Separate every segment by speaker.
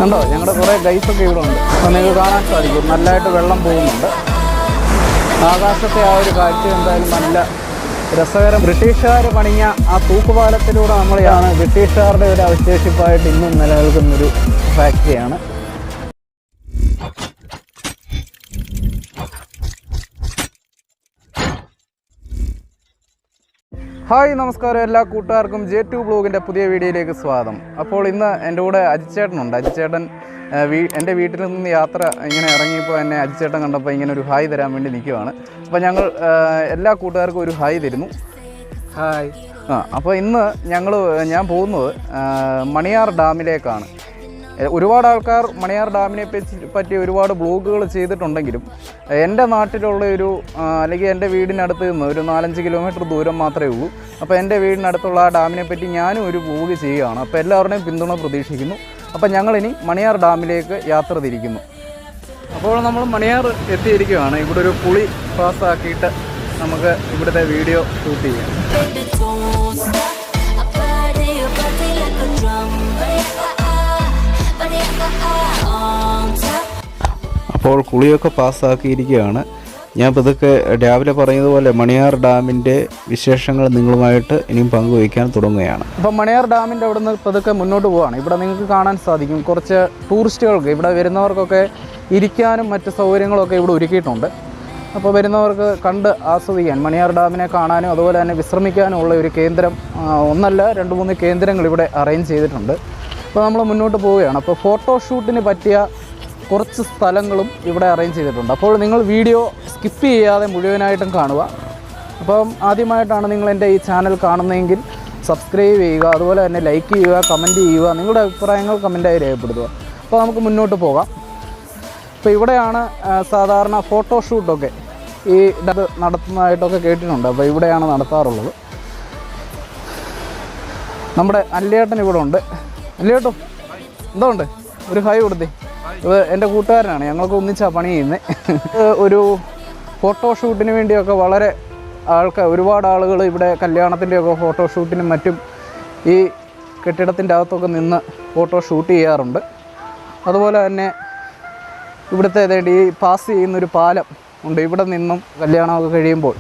Speaker 1: കണ്ടോ ഞങ്ങളുടെ കുറേ ഗൈസൊക്കെ ഇവിടെ ഉണ്ട്. അപ്പോൾ നിങ്ങൾക്ക് കാണാൻ സാധിക്കും നല്ലതായിട്ട് വെള്ളം പോകുന്നുണ്ട്. ആകാശത്തെ ആ ഒരു കാഴ്ച എന്തായാലും നല്ല രസകരം. ബ്രിട്ടീഷുകാർ പണിഞ്ഞ ആ തൂക്കുപാലത്തിലൂടെ നമ്മളെയാണ് ബ്രിട്ടീഷുകാരുടെ ഒരു അവശേഷിപ്പായിട്ട് ഇന്നും നിലനിൽക്കുന്നൊരു ഫാക്ടറിയാണ്. ഹായ് നമസ്കാരം, എല്ലാ കൂട്ടുകാർക്കും J2 ബ്ലോഗിൻ്റെ പുതിയ വീഡിയോയിലേക്ക് സ്വാഗതം. അപ്പോൾ ഇന്ന് എൻ്റെ കൂടെ അജിച്ചേട്ടനുണ്ട്. അജിച്ചേട്ടൻ എൻ്റെ വീട്ടിൽ നിന്ന് യാത്ര ഇങ്ങനെ ഇറങ്ങിയപ്പോൾ എന്നെ അജിച്ചേട്ടൻ കണ്ടപ്പോൾ ഇങ്ങനെ ഒരു ഹായ് തരാൻ വേണ്ടി നിൽക്കുവാണ്. അപ്പോൾ ഞങ്ങൾ എല്ലാ കൂട്ടുകാർക്കും ഒരു ഹായ് തരുന്നു. ഹായ്. അപ്പോൾ ഇന്ന് ഞാൻ പോകുന്നത് മണിയാർ ഡാമിലേക്കാണ്. ഒരുപാട് ആൾക്കാർ മണിയാർ ഡാമിനെ പറ്റി ഒരുപാട് ബ്ലോഗുകൾ ചെയ്തിട്ടുണ്ടെങ്കിലും എൻ്റെ നാട്ടിലുള്ള അല്ലെങ്കിൽ എൻ്റെ വീടിനടുത്ത് നിന്ന് ഒരു 4-5 കിലോമീറ്റർ ദൂരം മാത്രമേ ഉള്ളൂ. അപ്പോൾ എൻ്റെ വീടിനടുത്തുള്ള ആ ഡാമിനെ പറ്റി ഞാനും ഒരു ബ്ലോഗ് ചെയ്യുകയാണ്. അപ്പോൾ എല്ലാവരുടെയും പിന്തുണ പ്രതീക്ഷിക്കുന്നു. അപ്പോൾ ഞങ്ങളിനി മണിയാർ ഡാമിലേക്ക് യാത്ര തിരിക്കുന്നു. അപ്പോൾ നമ്മൾ മണിയാർ എത്തിയിരിക്കുകയാണ്. ഇവിടെ ഒരു പുളി പാസ്സാക്കിയിട്ട് നമുക്ക് ഇവിടുത്തെ വീഡിയോ ഷൂട്ട് ചെയ്യാം. അപ്പോൾ കുളിയൊക്കെ പാസ്സാക്കിയിരിക്കുകയാണ്. ഞാൻ പതുക്കെ രാവിലെ പറയുന്നതുപോലെ മണിയാർ ഡാമിൻ്റെ വിശേഷങ്ങൾ നിങ്ങളുമായിട്ട് ഇനിയും പങ്കുവയ്ക്കാൻ തുടങ്ങുകയാണ്. അപ്പോൾ മണിയാർ ഡാമിൻ്റെ അവിടെ നിന്ന് പതുക്കെ മുന്നോട്ട് പോവുകയാണ്. ഇവിടെ നിങ്ങൾക്ക് കാണാൻ സാധിക്കും കുറച്ച് ടൂറിസ്റ്റുകൾക്ക്, ഇവിടെ വരുന്നവർക്കൊക്കെ ഇരിക്കാനും മറ്റ് സൗകര്യങ്ങളൊക്കെ ഇവിടെ ഒരുക്കിയിട്ടുണ്ട്. അപ്പോൾ വരുന്നവർക്ക് കണ്ട് ആസ്വദിക്കാൻ, മണിയാർ ഡാമിനെ കാണാനും അതുപോലെ തന്നെ വിശ്രമിക്കാനും ഉള്ള ഒരു കേന്ദ്രം, 1-2-3 കേന്ദ്രങ്ങൾ ഇവിടെ അറേഞ്ച് ചെയ്തിട്ടുണ്ട്. അപ്പോൾ നമ്മൾ മുന്നോട്ട് പോവുകയാണ്. അപ്പോൾ ഫോട്ടോഷൂട്ടിന് പറ്റിയ കുറച്ച് സ്ഥലങ്ങളും ഇവിടെ അറേഞ്ച് ചെയ്തിട്ടുണ്ട്. അപ്പോൾ നിങ്ങൾ വീഡിയോ സ്കിപ്പ് ചെയ്യാതെ മുഴുവനായിട്ടും കാണുക. അപ്പം ആദ്യമായിട്ടാണ് നിങ്ങൾ എൻ്റെ ഈ ചാനൽ കാണുന്നതെങ്കിൽ സബ്സ്ക്രൈബ് ചെയ്യുക, അതുപോലെ തന്നെ ലൈക്ക് ചെയ്യുക, കമൻറ്റ് ചെയ്യുക, നിങ്ങളുടെ അഭിപ്രായങ്ങൾ കമൻറ്റായി രേഖപ്പെടുത്തുക. അപ്പോൾ നമുക്ക് മുന്നോട്ട് പോകാം. അപ്പോൾ ഇവിടെയാണ് സാധാരണ ഫോട്ടോഷൂട്ടൊക്കെ ഈ നടത്തുന്നതായിട്ടൊക്കെ കേട്ടിട്ടുണ്ട്. അപ്പോൾ ഇവിടെയാണ് നടത്താറുള്ളത്. നമ്മുടെ അല്ലേട്ടൻ ഇവിടെ ഉണ്ട്. അല്ലേട്ടോ എന്തുകൊണ്ട് ഒരു ഹായ് കൊടുത്തേ. ഇത് എൻ്റെ കൂട്ടുകാരനാണ്, ഞങ്ങൾക്ക് ഒന്നിച്ചാണ് പണി ചെയ്യുന്നത്. ഒരു ഫോട്ടോഷൂട്ടിന് വേണ്ടിയൊക്കെ ഒരുപാട് ആളുകൾ ഇവിടെ കല്യാണത്തിൻ്റെയൊക്കെ ഫോട്ടോഷൂട്ടിനും മറ്റും ഈ കെട്ടിടത്തിൻ്റെ അകത്തൊക്കെ നിന്ന് ഫോട്ടോ ഷൂട്ട് ചെയ്യാറുണ്ട്. അതുപോലെ തന്നെ ഇവിടുത്തെ ഈ പാസ് ചെയ്യുന്നൊരു പാലം ഉണ്ട്. ഇവിടെ നിന്നും കല്യാണമൊക്കെ കഴിയുമ്പോൾ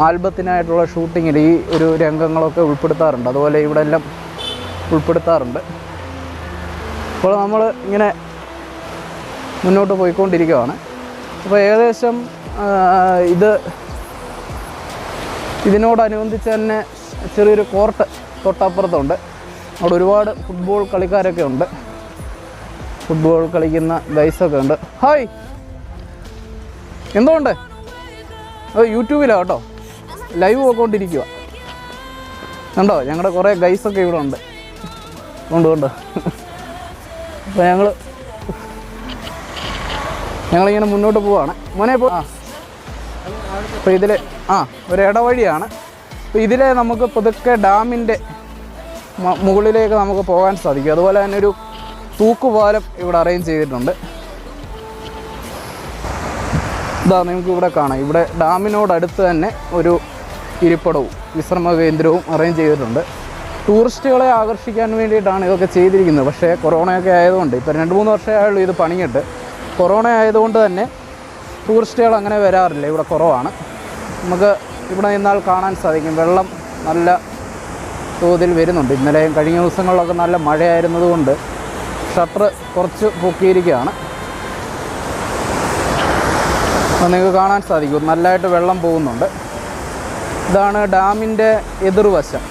Speaker 1: ആൽബത്തിനായിട്ടുള്ള ഷൂട്ടിങ്ങിൽ ഈ ഒരു രംഗങ്ങളൊക്കെ ഉൾപ്പെടുത്താറുണ്ട്. അതുപോലെ ഇവിടെ എല്ലാം ഉൾപ്പെടുത്താറുണ്ട്. അപ്പോൾ നമ്മൾ ഇങ്ങനെ മുന്നോട്ട് പോയിക്കൊണ്ടിരിക്കുകയാണ്. അപ്പോൾ ഏകദേശം ഇതിനോടനുബന്ധിച്ച് തന്നെ ചെറിയൊരു കോർട്ട് തൊട്ടപ്പുറത്തുണ്ട്. അവിടെ ഒരുപാട് ഫുട്ബോൾ കളിക്കാരൊക്കെ ഉണ്ട്. ഫുട്ബോൾ കളിക്കുന്ന ഗൈസൊക്കെ ഉണ്ട്. ഹായ്, എന്തുകൊണ്ട് അത് യൂട്യൂബിലാണ് കേട്ടോ, ലൈവ് പോയിക്കൊണ്ടിരിക്കുക. കണ്ടോ ഞങ്ങളുടെ കുറേ ഗൈസൊക്കെ ഇവിടെ ഉണ്ട്. കൊണ്ടുകൊണ്ട് അപ്പോൾ ഞങ്ങളിങ്ങനെ മുന്നോട്ട് പോവുകയാണ്. മോനെ അപ്പോൾ ഇതിൽ ഒരു ഇടവഴിയാണ്. അപ്പോൾ ഇതിലെ നമുക്ക് പതുക്കെ ഡാമിൻ്റെ മുകളിലേക്ക് നമുക്ക് പോകാൻ സാധിക്കും. അതുപോലെ തന്നെ ഒരു തൂക്കുപാലം ഇവിടെ അറേഞ്ച് ചെയ്തിട്ടുണ്ട്. നിങ്ങൾക്ക് ഇവിടെ കാണാം. ഇവിടെ ഡാമിനോടടുത്ത് തന്നെ ഒരു ഇരിപ്പിടവും വിശ്രമ കേന്ദ്രവും അറേഞ്ച് ചെയ്തിട്ടുണ്ട്. ടൂറിസ്റ്റുകളെ ആകർഷിക്കാൻ വേണ്ടിയിട്ടാണ് ഇതൊക്കെ ചെയ്തിരിക്കുന്നത്. പക്ഷേ കൊറോണയൊക്കെ ആയതുകൊണ്ട്, ഇപ്പോൾ 2-3 വർഷമായുള്ളൂ ഇത് പണിഞ്ഞിട്ട്. കൊറോണ ആയതുകൊണ്ട് തന്നെ ടൂറിസ്റ്റുകൾ അങ്ങനെ വരാറില്ല, ഇവിടെ കുറവാണ്. നമുക്ക് ഇവിടെ നിന്നാൽ കാണാൻ സാധിക്കും വെള്ളം നല്ല തോതിൽ വരുന്നുണ്ട്. ഇന്നലെയും കഴിഞ്ഞ ദിവസങ്ങളിലൊക്കെ നല്ല മഴയായിരുന്നതുകൊണ്ട് ഷട്ടർ കുറച്ച് പൊക്കിയിരിക്കുകയാണ്. അപ്പോൾ നിങ്ങൾക്ക് കാണാൻ സാധിക്കും നല്ലതായിട്ട് വെള്ളം പോകുന്നുണ്ട്. ഇതാണ് ഡാമിൻ്റെ എതിർവശം.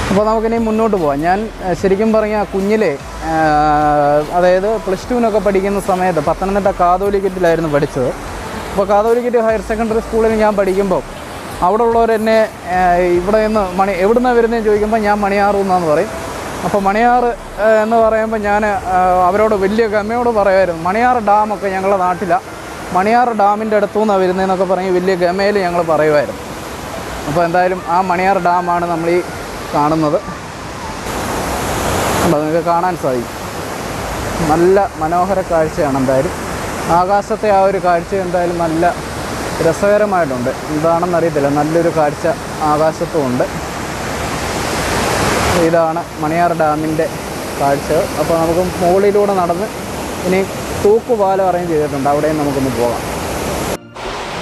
Speaker 1: അപ്പോൾ നമുക്കിനി മുന്നോട്ട് പോകാം. ഞാൻ ശരിക്കും പറഞ്ഞാൽ കുഞ്ഞിലെ, അതായത് +2-നൊക്കെ പഠിക്കുന്ന സമയത്ത് പത്തനംതിട്ട കാതോലിക്കറ്റിലായിരുന്നു പഠിച്ചത്. അപ്പോൾ കാതോലിക്കറ്റ് ഹയർ സെക്കൻഡറി സ്കൂളിൽ ഞാൻ പഠിക്കുമ്പോൾ അവിടെ ഉള്ളവരെന്നെ ഇവിടെ നിന്ന് എവിടുന്നാണ് വരുന്നതെന്ന് ചോദിക്കുമ്പോൾ ഞാൻ മണിയാറൂന്നാന്ന് പറയും. അപ്പോൾ മണിയാർ എന്ന് പറയുമ്പോൾ ഞാൻ അവരോട് വലിയ ഗമയോട് പറയുമായിരുന്നു. മണിയാർ ഡാമൊക്കെ ഞങ്ങളുടെ നാട്ടിലാണ്, മണിയാർ ഡാമിൻ്റെ അടുത്തുനിന്നാണ് വരുന്നതെന്നൊക്കെ പറഞ്ഞ് വലിയ ഗമയിൽ ഞങ്ങൾ പറയുമായിരുന്നു. അപ്പോൾ എന്തായാലും ആ മണിയാർ ഡാമാണ് നമ്മൾ ഈ കാണുന്നത്. നിങ്ങൾക്ക് കാണാൻ സാധിക്കും നല്ല മനോഹര കാഴ്ചയാണ്. എന്തായാലും ആകാശത്തെ ആ ഒരു കാഴ്ച എന്തായാലും നല്ല രസകരമായിട്ടുണ്ട്. എന്താണെന്നറിയത്തില്ല, നല്ലൊരു കാഴ്ച ആകാശത്തുമുണ്ട്. ഇതാണ് മണിയാർ ഡാമിൻ്റെ കാഴ്ചകൾ. അപ്പോൾ നമുക്ക് മുകളിലൂടെ നടന്ന് ഇനി തൂക്കുപാലം അറേഞ്ച് ചെയ്തിട്ടുണ്ട്, അവിടെയും നമുക്കൊന്ന് പോകാം.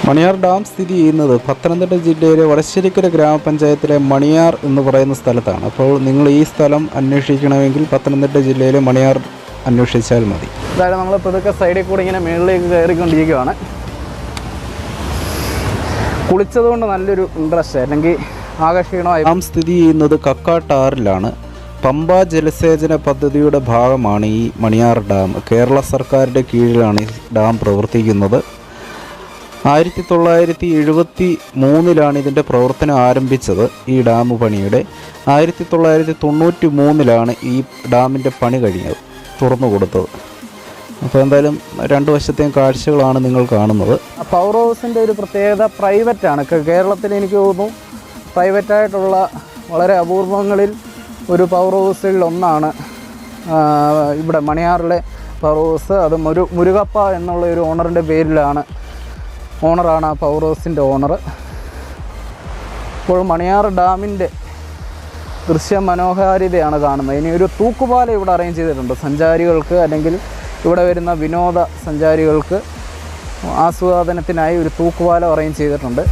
Speaker 1: മണിയാർ ഡാം സ്ഥിതി ചെയ്യുന്നത് പത്തനംതിട്ട ജില്ലയിലെ വടശ്ശേരിക്കര ഗ്രാമപഞ്ചായത്തിലെ മണിയാർ എന്ന് പറയുന്ന സ്ഥലത്താണ്. അപ്പോൾ നിങ്ങൾ ഈ സ്ഥലം അന്വേഷിക്കണമെങ്കിൽ പത്തനംതിട്ട ജില്ലയിലെ മണിയാർ അന്വേഷിച്ചാൽ മതി. അതായത് നമ്മൾ പതുക്കെ സൈഡിൽ കൂടി ഇങ്ങനെ മുകളിലേക്ക് കയറിക്കൊണ്ടിരിക്കുകയാണ്. കുളിച്ചതുകൊണ്ട് നല്ലൊരു ഇൻട്രസ്റ്റ്, അല്ലെങ്കിൽ ആകർഷണമായി. ഡാം സ്ഥിതി ചെയ്യുന്നത് കക്കാട്ടാറിലാണ്. പമ്പ ജലസേചന പദ്ധതിയുടെ ഭാഗമാണ് ഈ മണിയാർ ഡാം. കേരള സർക്കാരിൻ്റെ കീഴിലാണ് ഈ ഡാം പ്രവർത്തിക്കുന്നത്. 1973 ഇതിൻ്റെ പ്രവർത്തനം ആരംഭിച്ചത്. ഈ ഡാം പണിയുടെ 1993 ഈ ഡാമിൻ്റെ പണി കഴിഞ്ഞത്, തുറന്നു കൊടുത്തത്. അപ്പോൾ എന്തായാലും രണ്ട് വശത്തെയും കാഴ്ചകളാണ് നിങ്ങൾ കാണുന്നത്. പവർ ഹൗസിൻ്റെ ഒരു പ്രത്യേകത പ്രൈവറ്റാണ്. കേരളത്തിൽ എനിക്ക് തോന്നുന്നു പ്രൈവറ്റായിട്ടുള്ള വളരെ അപൂർവങ്ങളിൽ ഒരു പവർ ഹൗസിൽ ഒന്നാണ് ഇവിടെ മണിയാറിലെ പവർ ഹൗസ്. അത് മുരുകപ്പ എന്നുള്ള ഒരു ഓണറിൻ്റെ പേരിലാണ്, ഓണറാണ് ആ പവർ ഹൗസിൻ്റെ ഓണർ. ഇപ്പോൾ മണിയാർ ഡാമിൻ്റെ ദൃശ്യ മനോഹാരിതയാണ് കാണുന്നത്. ഇനി ഒരു തൂക്കുപാലം ഇവിടെ അറേഞ്ച് ചെയ്തിട്ടുണ്ട് സഞ്ചാരികൾക്ക്, അല്ലെങ്കിൽ ഇവിടെ വരുന്ന വിനോദ സഞ്ചാരികൾക്ക് ആസ്വാദനത്തിനായി ഒരു തൂക്കുപാലം അറേഞ്ച് ചെയ്തിട്ടുണ്ട്.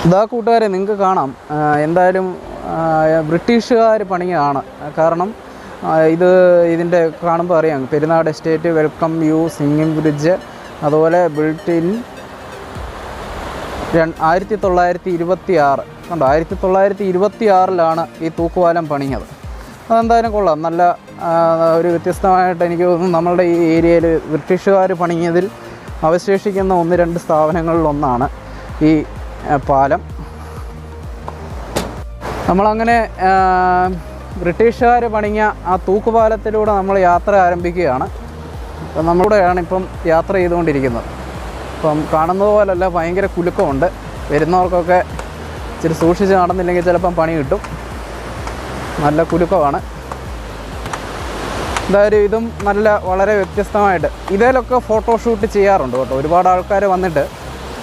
Speaker 1: ഇതാ കൂട്ടുകാരെ, നിങ്ങൾക്ക് കാണാം, എന്തായാലും ബ്രിട്ടീഷുകാർ പണിയാണ്. കാരണം ഇതിൻ്റെ കാണുമ്പോൾ അറിയാം, Perunad estate, welcome view, singing bridge, അതുപോലെ ബിൽറ്റ് ഇൻ 1926 കണ്ടോ, 1926 ഈ തൂക്കുപാലം പണിഞ്ഞത്. അതെന്തായാലും കൊള്ളാം, നല്ല ഒരു വ്യത്യസ്തമായിട്ട് എനിക്ക് തോന്നുന്നു. നമ്മളുടെ ഈ ഏരിയയിൽ ബ്രിട്ടീഷുകാർ പണിഞ്ഞതിൽ അവശേഷിക്കുന്ന 1-2 സ്ഥാപനങ്ങളിലൊന്നാണ് ഈ പാലം. നമ്മളങ്ങനെ ബ്രിട്ടീഷുകാർ പണിഞ്ഞ ആ തൂക്കുപാലത്തിലൂടെ നമ്മൾ യാത്ര ആരംഭിക്കുകയാണ്. അപ്പം നമ്മളിവിടെയാണ് ഇപ്പം യാത്ര ചെയ്തുകൊണ്ടിരിക്കുന്നത്. അപ്പം കാണുന്നത് പോലല്ല, ഭയങ്കര കുലുക്കമുണ്ട്. വരുന്നവർക്കൊക്കെ ഇച്ചിരി സൂക്ഷിച്ച് നടന്നില്ലെങ്കിൽ ചിലപ്പം പണി കിട്ടും. നല്ല കുലുക്കമാണ്. എന്തായാലും ഇതും വളരെ വ്യത്യസ്തമായിട്ട് ഇതിലൊക്കെ ഫോട്ടോഷൂട്ട് ചെയ്യാറുണ്ട് കേട്ടോ. ഒരുപാട് ആൾക്കാർ വന്നിട്ട്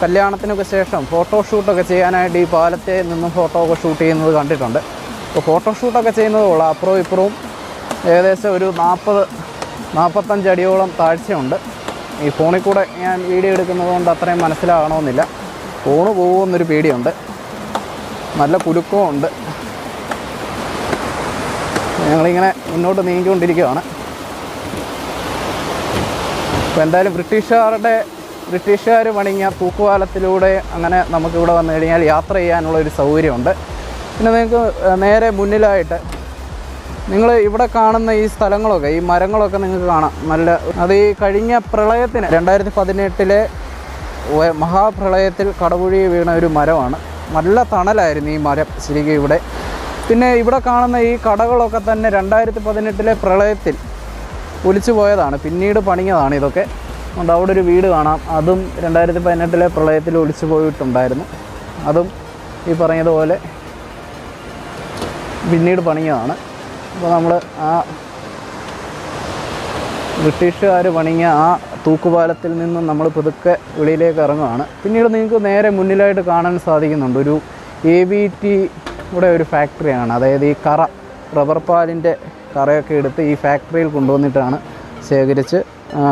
Speaker 1: കല്യാണത്തിനൊക്കെ ശേഷം ഫോട്ടോഷൂട്ടൊക്കെ ചെയ്യാനായിട്ട് ഈ പാലത്തെ നിന്നും ഫോട്ടോ ഒക്കെ ഷൂട്ട് ചെയ്യുന്നത് കണ്ടിട്ടുണ്ട്. അപ്പോൾ ഫോട്ടോഷൂട്ടൊക്കെ ചെയ്യുന്നത് കൊള്ളാം. അപ്പുറവും ഇപ്പുറവും ഏകദേശം ഒരു 40-45 അടിയോളം താഴ്ചയുണ്ട്. ഈ ഫോണിൽ കൂടെ ഞാൻ വീഡിയോ എടുക്കുന്നത് കൊണ്ട് അത്രയും മനസ്സിലാകണമെന്നില്ല, ഫോണ് പോകുമെന്നൊരു പേടിയുണ്ട്. നല്ല കുലുക്കവും ഉണ്ട്. ഞങ്ങളിങ്ങനെ മുന്നോട്ട് നീങ്ങിക്കൊണ്ടിരിക്കുകയാണ്. അപ്പോൾ എന്തായാലും ബ്രിട്ടീഷുകാർ പണിഞ്ഞ തൂക്കുപാലത്തിലൂടെ അങ്ങനെ നമുക്കിവിടെ വന്നു കഴിഞ്ഞാൽ യാത്ര ചെയ്യാനുള്ളൊരു സൗകര്യമുണ്ട്. പിന്നെ നിങ്ങൾക്ക് നേരെ മുന്നിലായിട്ട് നിങ്ങൾ ഇവിടെ കാണുന്ന ഈ സ്ഥലങ്ങളൊക്കെ, ഈ മരങ്ങളൊക്കെ നിങ്ങൾക്ക് കാണാം. അത് ഈ കഴിഞ്ഞ പ്രളയത്തിന് 2018 മഹാപ്രളയത്തിൽ കടപുഴി വീണ ഒരു മരമാണ്. നല്ല തണലായിരുന്നു ഈ മരം ശരിക്കും ഇവിടെ. പിന്നെ ഇവിടെ കാണുന്ന ഈ കടകളൊക്കെ തന്നെ 2018 പ്രളയത്തിൽ ഒലിച്ചു പോയതാണ്, പിന്നീട് പണിഞ്ഞതാണ് ഇതൊക്കെ. അതുകൊണ്ട് അവിടെ ഒരു വീട് കാണാം, അതും 2018 പ്രളയത്തിൽ ഒലിച്ചു പോയിട്ടുണ്ടായിരുന്നു. അതും ഈ പറഞ്ഞതുപോലെ പിന്നീട് പണിഞ്ഞതാണ്. അപ്പോൾ നമ്മൾ ആ ബ്രിട്ടീഷുകാർ പണിഞ്ഞ ആ തൂക്കുപാലത്തിൽ നിന്നും നമ്മൾ പതുക്കെ വെളിയിലേക്ക് ഇറങ്ങുകയാണ്. പിന്നീട് നിങ്ങൾക്ക് നേരെ മുന്നിലായിട്ട് കാണാൻ സാധിക്കുന്നുണ്ട് ഒരു ABT ഇവിടെ ഒരു ഫാക്ടറിയാണ്. അതായത് ഈ റബ്ബർ പാലിൻ്റെ കറയൊക്കെ എടുത്ത് ഈ ഫാക്ടറിയിൽ കൊണ്ടുവന്നിട്ടാണ് ശേഖരിച്ച്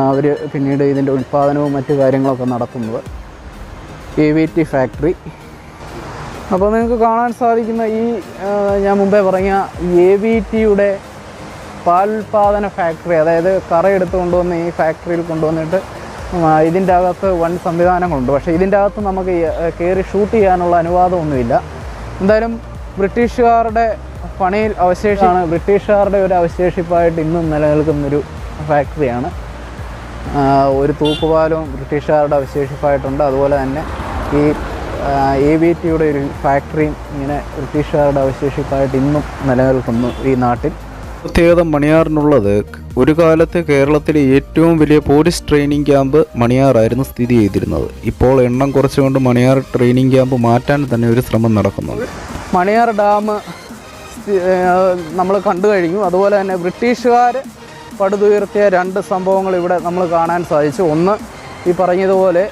Speaker 1: അവർ പിന്നീട് ഇതിൻ്റെ ഉൽപ്പാദനവും മറ്റു കാര്യങ്ങളൊക്കെ നടത്തുന്നത്. ABT factory. അപ്പോൾ നിങ്ങൾക്ക് കാണാൻ സാധിക്കുന്ന ഈ ഞാൻ മുമ്പേ പറഞ്ഞ ABTയുടെ പാലുൽപാദന ഫാക്ടറി, അതായത് കറ എടുത്ത് കൊണ്ടുവന്ന് ഈ ഫാക്ടറിയിൽ കൊണ്ടുവന്നിട്ട് ഇതിൻ്റെ അകത്ത് വൻ സംവിധാനങ്ങളുണ്ട്. പക്ഷേ ഇതിൻ്റെ അകത്ത് നമുക്ക് കയറി ഷൂട്ട് ചെയ്യാനുള്ള അനുവാദമൊന്നുമില്ല. എന്തായാലും ബ്രിട്ടീഷുകാരുടെ പണിയിൽ ബ്രിട്ടീഷുകാരുടെ ഒരു അവശേഷിപ്പായിട്ട് ഇന്നും നിലനിൽക്കുന്നൊരു ഫാക്ടറിയാണ്. ഒരു തൂക്കുപാലവും ബ്രിട്ടീഷുകാരുടെ അവശേഷിപ്പായിട്ടുണ്ട്. അതുപോലെ തന്നെ ഈ ABTയുടെ ഒരു ഫാക്ടറിയും ഇങ്ങനെ ബ്രിട്ടീഷുകാരുടെ അവശേഷിപ്പായിട്ട് ഇന്നും നിലനിൽക്കുന്നു ഈ നാട്ടിൽ.
Speaker 2: പ്രത്യേകത മണിയാറിനുള്ളത്, ഒരു കാലത്ത് കേരളത്തിലെ ഏറ്റവും വലിയ പോലീസ് ട്രെയിനിങ് ക്യാമ്പ് മണിയാറായിരുന്നു സ്ഥിതി ചെയ്തിരുന്നത്. ഇപ്പോൾ എണ്ണം കുറച്ചുകൊണ്ട് മണിയാർ ട്രെയിനിങ് ക്യാമ്പ് മാറ്റാൻ തന്നെ ഒരു ശ്രമം നടക്കുന്നുണ്ട്.
Speaker 1: മണിയാർ ഡാം നമ്മൾ കണ്ടു കഴിഞ്ഞു. അതുപോലെ തന്നെ ബ്രിട്ടീഷുകാർ പടുതുയർത്തിയ 2 സംഭവങ്ങൾ ഇവിടെ നമ്മൾ കാണാൻ സാധിച്ചു. ഒന്ന് ഈ പറഞ്ഞതുപോലെ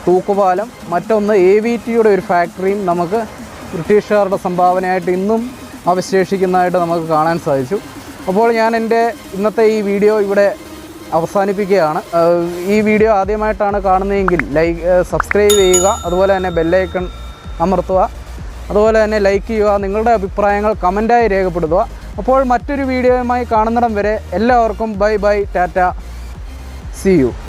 Speaker 1: തൂക്കുപാലം, മറ്റൊന്ന് AVTയുടെ ഒരു ഫാക്ടറിയും നമുക്ക് ബ്രിട്ടീഷുകാരുടെ സംഭാവനയായിട്ട് ഇന്നും അവശേഷിക്കുന്നതായിട്ട് നമുക്ക് കാണാൻ സാധിച്ചു. അപ്പോൾ ഞാൻ എൻ്റെ ഇന്നത്തെ ഈ വീഡിയോ ഇവിടെ അവസാനിപ്പിക്കുകയാണ്. ഈ വീഡിയോ ആദ്യമായിട്ടാണ് കാണുന്നതെങ്കിൽ സബ്സ്ക്രൈബ് ചെയ്യുക, അതുപോലെ തന്നെ ബെല്ലൈക്കൺ അമർത്തുക, അതുപോലെ തന്നെ ലൈക്ക് ചെയ്യുക, നിങ്ങളുടെ അഭിപ്രായങ്ങൾ കമൻറ്റായി രേഖപ്പെടുത്തുക. അപ്പോൾ മറ്റൊരു വീഡിയോയുമായി കാണുന്നിടം വരെ എല്ലാവർക്കും bye bye, tata, see U.